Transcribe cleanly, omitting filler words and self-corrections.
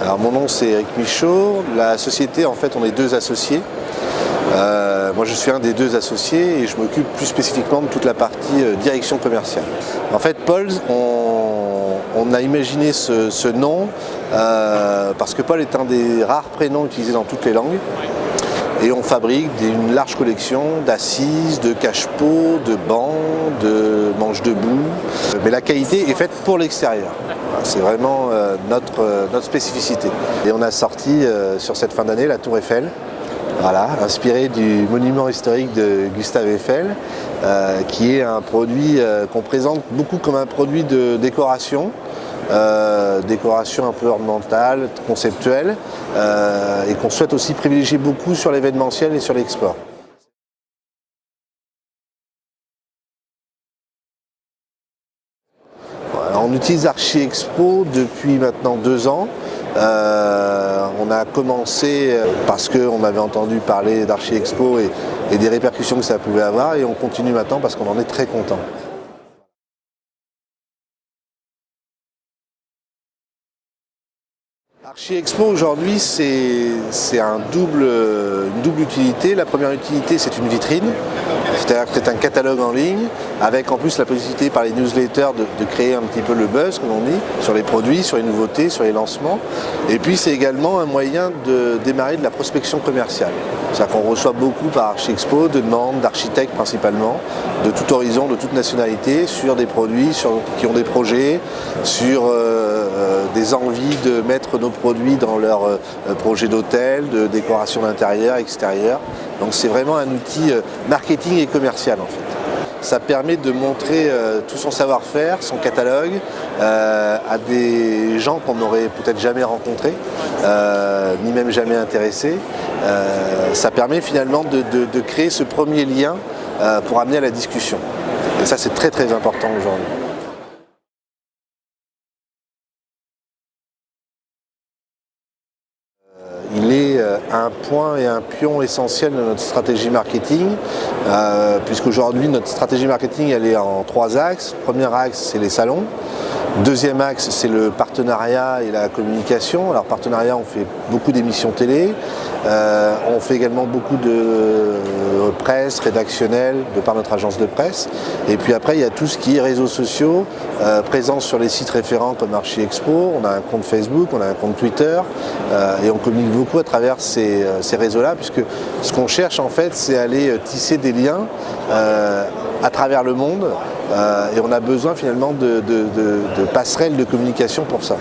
Alors mon nom c'est Eric Michaud, la société en fait on est deux associés. Moi je suis un des deux associés et je m'occupe plus spécifiquement de toute la partie direction commerciale. En fait Paul, on a imaginé ce nom parce que Paul est un des rares prénoms utilisés dans toutes les langues. Et on fabrique une large collection d'assises, de cache-pots, de bancs, de manches debout. Mais la qualité est faite pour l'extérieur. C'est vraiment notre spécificité. Et on a sorti sur cette fin d'année la Tour Eiffel, voilà, inspirée du monument historique de Gustave Eiffel, qui est un produit qu'on présente beaucoup comme un produit de décoration. Décoration un peu ornementale, conceptuelle, et qu'on souhaite aussi privilégier beaucoup sur l'événementiel et sur l'export. Voilà, on utilise Archi-Expo depuis maintenant 2 ans. On a commencé parce qu'on avait entendu parler d'Archi-Expo et des répercussions que ça pouvait avoir, et on continue maintenant parce qu'on en est très content. Archi-Expo aujourd'hui c'est une double utilité. La première utilité c'est une vitrine, c'est-à-dire que c'est un catalogue en ligne avec en plus la possibilité par les newsletters de créer un petit peu le buzz comme on dit, sur les produits, sur les nouveautés, sur les lancements. Et puis c'est également un moyen de démarrer de la prospection commerciale. C'est-à-dire qu'on reçoit beaucoup par Archi-Expo de demandes d'architectes principalement, de tout horizon, de toute nationalité, sur des produits, qui ont des projets, sur des envies de mettre nos produits dans leur projet d'hôtel, de décoration d'intérieur, extérieur. Donc c'est vraiment un outil marketing et commercial en fait. Ça permet de montrer tout son savoir-faire, son catalogue, à des gens qu'on n'aurait peut-être jamais rencontrés, ni même jamais intéressés. Ça permet finalement de créer ce premier lien pour amener à la discussion. Et ça c'est très très important aujourd'hui. Il est un point et un pion essentiel de notre stratégie marketing, puisqu'aujourd'hui notre stratégie marketing elle est en 3 axes. Premier axe c'est les salons, deuxième axe c'est le partenariat et la communication. Alors partenariat, on fait beaucoup d'émissions télé, on fait également beaucoup de presse rédactionnelle de par notre agence de presse, et puis après il y a tout ce qui est réseaux sociaux, présence sur les sites référents comme Archi-Expo, on a un compte Facebook, on a un compte Twitter, et on communique beaucoup à travers ces réseaux-là, puisque ce qu'on cherche en fait c'est aller tisser des liens à travers le monde, et on a besoin finalement de passerelles de communication pour ça.